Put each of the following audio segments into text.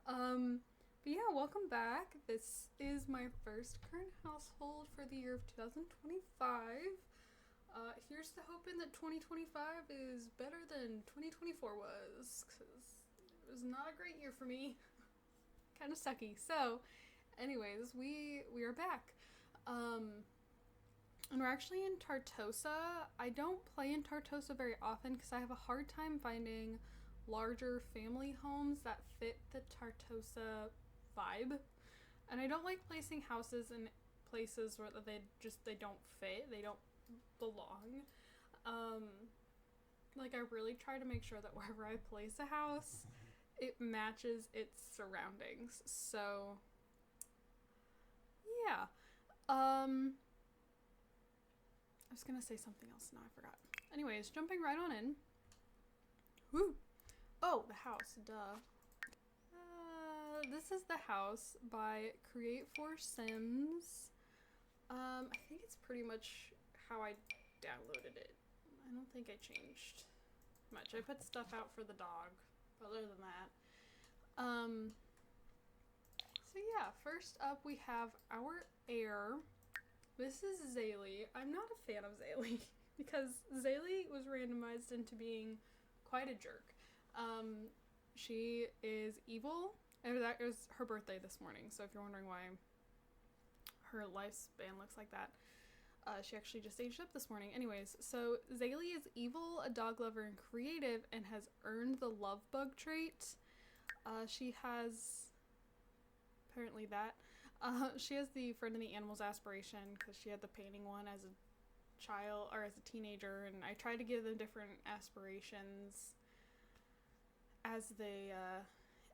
But yeah, welcome back. This is my first current household for the year of 2025. Here's to hoping that 2025 is better than 2024 was, because it was not a great year for me. Kind of sucky. So, anyways, we are back. Um, and we're actually in Tartosa. I don't play in Tartosa very often because I have a hard time finding larger family homes that fit the Tartosa vibe. And I don't like placing houses in places where they don't fit, they don't belong. Um, like I really try to make sure that wherever I place a house, it matches its surroundings. So yeah. Um I was gonna say something else, now I forgot. Anyways, jumping right on in. Woo! Oh, the house, duh. This is the house by Create4Sims. I think it's pretty much how I downloaded it. I don't think I changed much. I put stuff out for the dog, but other than that. So yeah, first up we have our heir. This is Zaylee. I'm not a fan of Zaylee because Zaylee was randomized into being quite a jerk. She is evil. And that was her birthday this morning, so if you're wondering why her lifespan looks like that, she actually just aged up this morning. Anyways, so Zaylee is evil, a dog lover, and creative, and has earned the love bug trait. She has apparently that. She has the friend of the animals aspiration because she had the painting one as a child or as a teenager, and I tried to give them different aspirations as they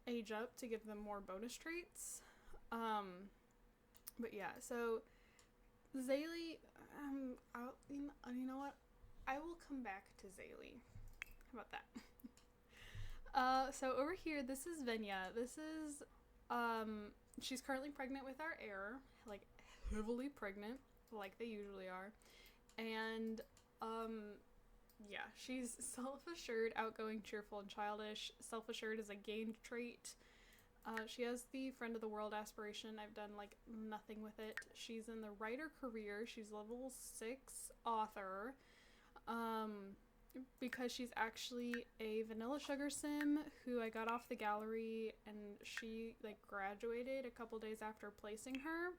age up to give them more bonus traits. But yeah, so Zaylee, you know what? I will come back to Zaylee. How about that? So over here, this is Venya. This is, she's currently pregnant with our heir, like heavily pregnant, like they usually are. And, yeah, she's self-assured, outgoing, cheerful, and childish. Self-assured is a gained trait. She has the friend of the world aspiration. I've done like nothing with it. She's in the writer career. She's level 6 author. Because she's actually a vanilla sugar sim who I got off the gallery, and she like graduated a couple days after placing her.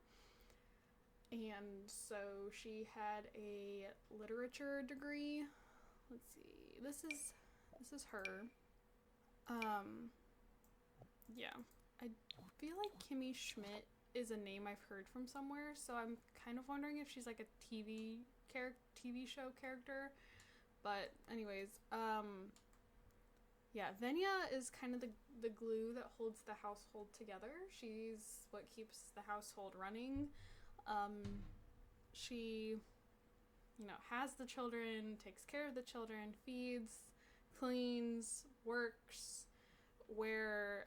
And so she had a literature degree. Let's see. This is her. Yeah. I feel like Kimmy Schmidt is a name I've heard from somewhere, so I'm kind of wondering if she's like a TV show character. But anyways, yeah, Venya is kind of the glue that holds the household together. She's what keeps the household running. She, has the children, takes care of the children, feeds, cleans, works, where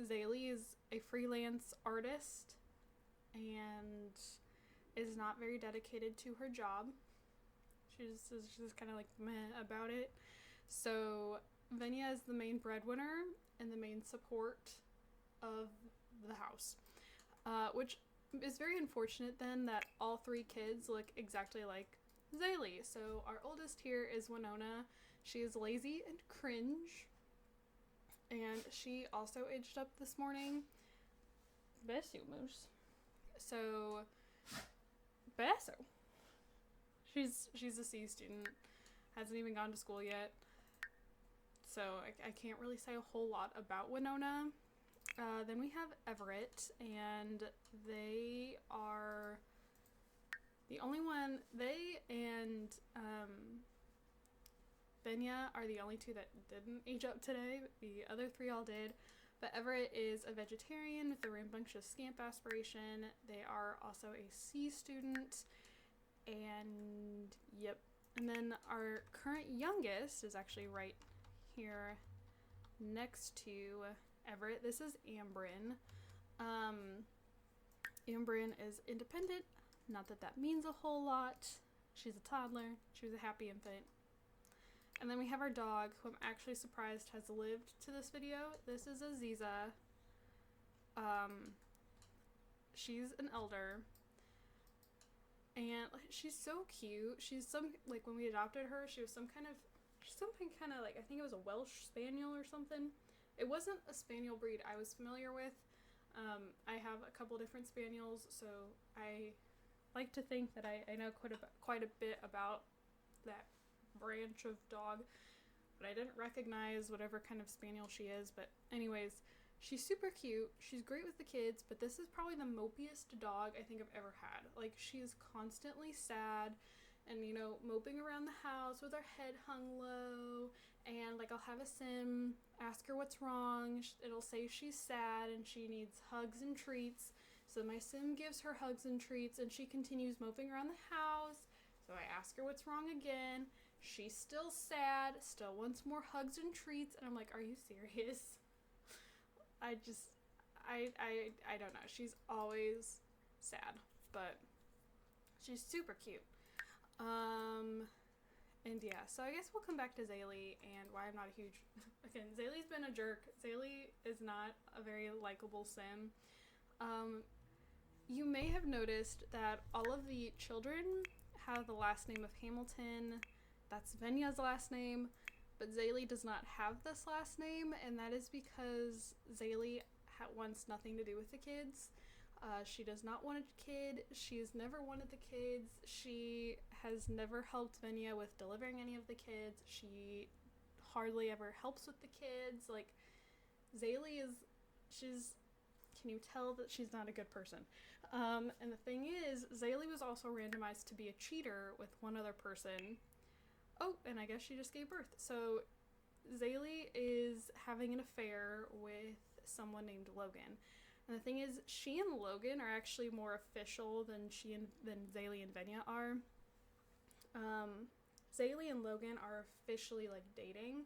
Zaylee is a freelance artist and is not very dedicated to her job. She's just kind of like meh about it. So Venya is the main breadwinner and the main support of the house, which is very unfortunate then that all 3 kids look exactly like Zaylee. So our oldest here is Winona. She is lazy and cringe, and she also aged up this morning. Beso moose. So Beso. She's a C student, hasn't even gone to school yet, so I can't really say a whole lot about Winona. Then we have Everett, and they are the only one. They and Benya are the only 2 that didn't age up today. The other 3 all did. But Everett is a vegetarian with a rambunctious scamp aspiration. They are also a C student. And yep. And then our current youngest is actually right here next to Everett. This is Ambrin. Ambrin is independent. Not that that means a whole lot. She's a toddler. She was a happy infant. And then we have our dog, who I'm actually surprised has lived to this video. This is Aziza. She's an elder, and she's so cute. She's some, like, when we adopted her, she was something kind of like, I think it was a Welsh Spaniel or something. It wasn't a Spaniel breed I was familiar with. I have a couple different Spaniels, so I like to think that I know quite a bit about that branch of dog, but I didn't recognize whatever kind of Spaniel she is. But anyways, she's super cute. She's great with the kids, but this is probably the mopiest dog I think I've ever had. Like, she's constantly sad and, you know, moping around the house with her head hung low. And, like, I'll have a sim ask her what's wrong. It'll say she's sad and she needs hugs and treats. So my sim gives her hugs and treats, and she continues moping around the house. So I ask her what's wrong again. She's still sad, still wants more hugs and treats. And I'm like, are you serious? I don't know. She's always sad, but she's super cute. And yeah, so I guess we'll come back to Zaylee and why I'm not a huge... Again, Zaylee's been a jerk. Zaylee is not a very likable sim. You may have noticed that all of the children have the last name of Hamilton. That's Venya's last name. But Zaylee does not have this last name, and that is because Zaylee wants nothing to do with the kids. She does not want a kid. She has never wanted the kids. She has never helped Venya with delivering any of the kids. She hardly ever helps with the kids. Like, Zaylee can you tell that she's not a good person? And the thing is, Zaylee was also randomized to be a cheater with one other person. Oh, and I guess she just gave birth. So Zaylee is having an affair with someone named Logan. And the thing is, she and Logan are actually more official than Zaylee and Venya are. Zaylee and Logan are officially, like, dating,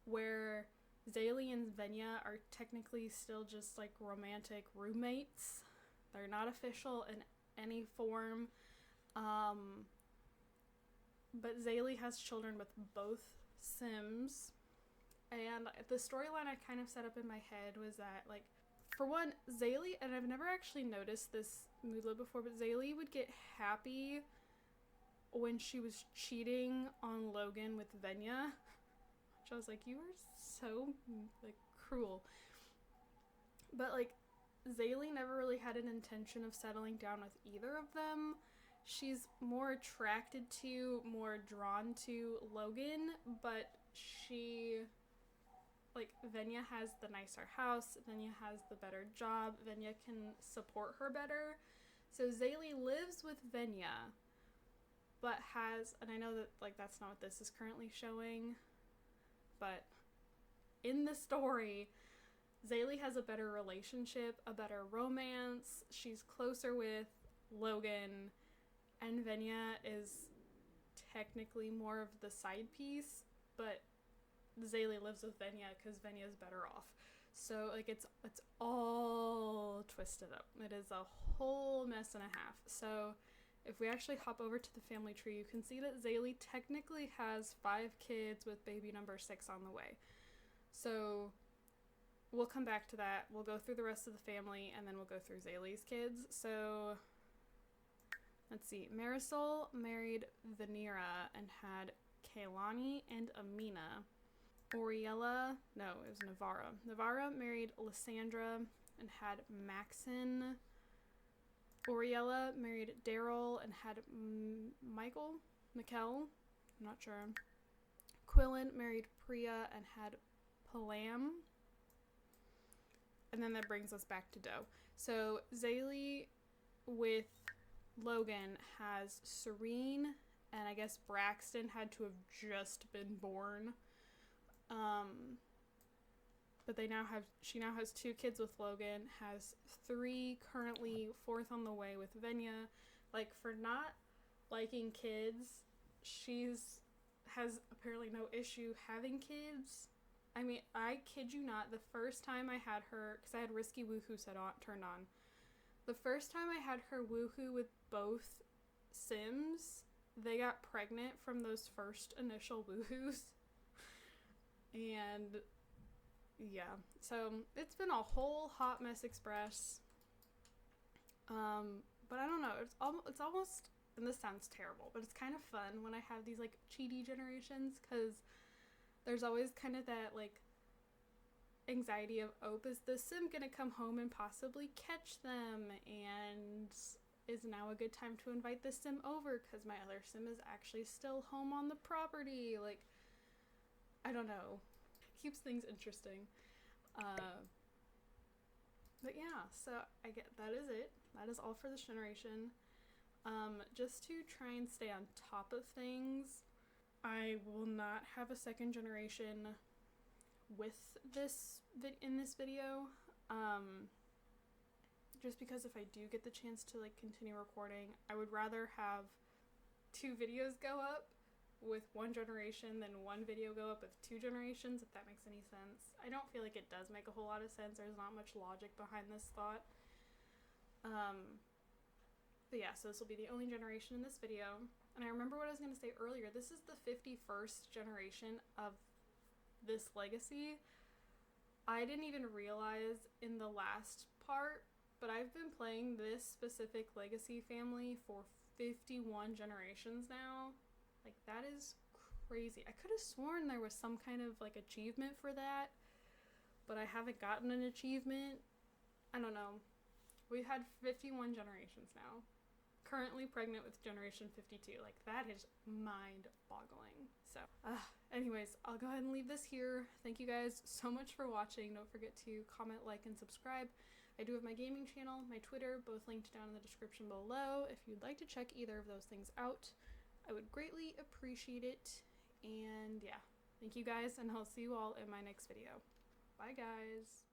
where Zaylee and Venya are technically still just, like, romantic roommates. They're not official in any form. But Zaylee has children with both Sims. And the storyline I kind of set up in my head was that, like, for one, Zaylee, and I've never actually noticed this moodlet before, but Zaylee would get happy when she was cheating on Logan with Venya. Which I was like, you are so, like, cruel. But, like, Zaylee never really had an intention of settling down with either of them. She's more attracted to, more drawn to Logan, but she, like, Venya has the nicer house, Venya has the better job, Venya can support her better. So Zaylee lives with Venya, but has, and I know that, like, that's not what this is currently showing, but in the story, Zaylee has a better relationship, a better romance, she's closer with Logan, and Venya is technically more of the side piece, but Zaylee lives with Venya because Venya's better off. So, like, it's all twisted up. It is a whole mess and a half. So, if we actually hop over to the family tree, you can see that Zaylee technically has 5 kids with baby number 6 on the way. So, we'll come back to that. We'll go through the rest of the family, and then we'll go through Zaylee's kids. So, let's see. Marisol married Venera and had Kaylani and Amina. Oriella, no, it was Navarra. Navarra married Lysandra and had Maxon. Oriella married Daryl and had Mikel, I'm not sure. Quillen married Priya and had Palam. And then that brings us back to Doe. So Zaylee with Logan has Serene, and I guess Braxton had to have just been born. But she now has 2 kids with Logan, has 3 currently, 4th on the way with Venya. Like, for not liking kids, has apparently no issue having kids. I mean, I kid you not, the first time I had her, because I had Risky Woohoo turned on, the first time I had her woohoo with both Sims, they got pregnant from those first initial woohoos. And Yeah, so it's been a whole hot mess express. But I don't know, it's almost, and this sounds terrible, but it's kind of fun when I have these like cheaty generations, because there's always kind of that like anxiety of, oh, is the sim gonna come home and possibly catch them, and is now a good time to invite the sim over because my other sim is actually still home on the property. Like, I don't know, keeps things interesting. But yeah, so I get that is it. That is all for this generation. Just to try and stay on top of things, I will not have a second generation with this in this video. Just because if I do get the chance to like continue recording, I would rather have 2 videos go up with one generation than one video go up with 2 generations, if that makes any sense. I don't feel like it does make a whole lot of sense. There's not much logic behind this thought. But yeah, so this will be the only generation in this video. And I remember what I was going to say earlier. This is the 51st generation of this legacy. I didn't even realize in the last part, but I've been playing this specific legacy family for 51 generations now. Like, that is crazy. I could have sworn there was some kind of like achievement for that, but I haven't gotten an achievement. I don't know. We've had 51 generations now. Currently pregnant with generation 52. Like, that is mind-boggling. So, anyways, I'll go ahead and leave this here. Thank you guys so much for watching. Don't forget to comment, like, and subscribe. I do have my gaming channel, my Twitter, both linked down in the description below. If you'd like to check either of those things out, I would greatly appreciate it. And yeah, thank you guys, and I'll see you all in my next video. Bye, guys.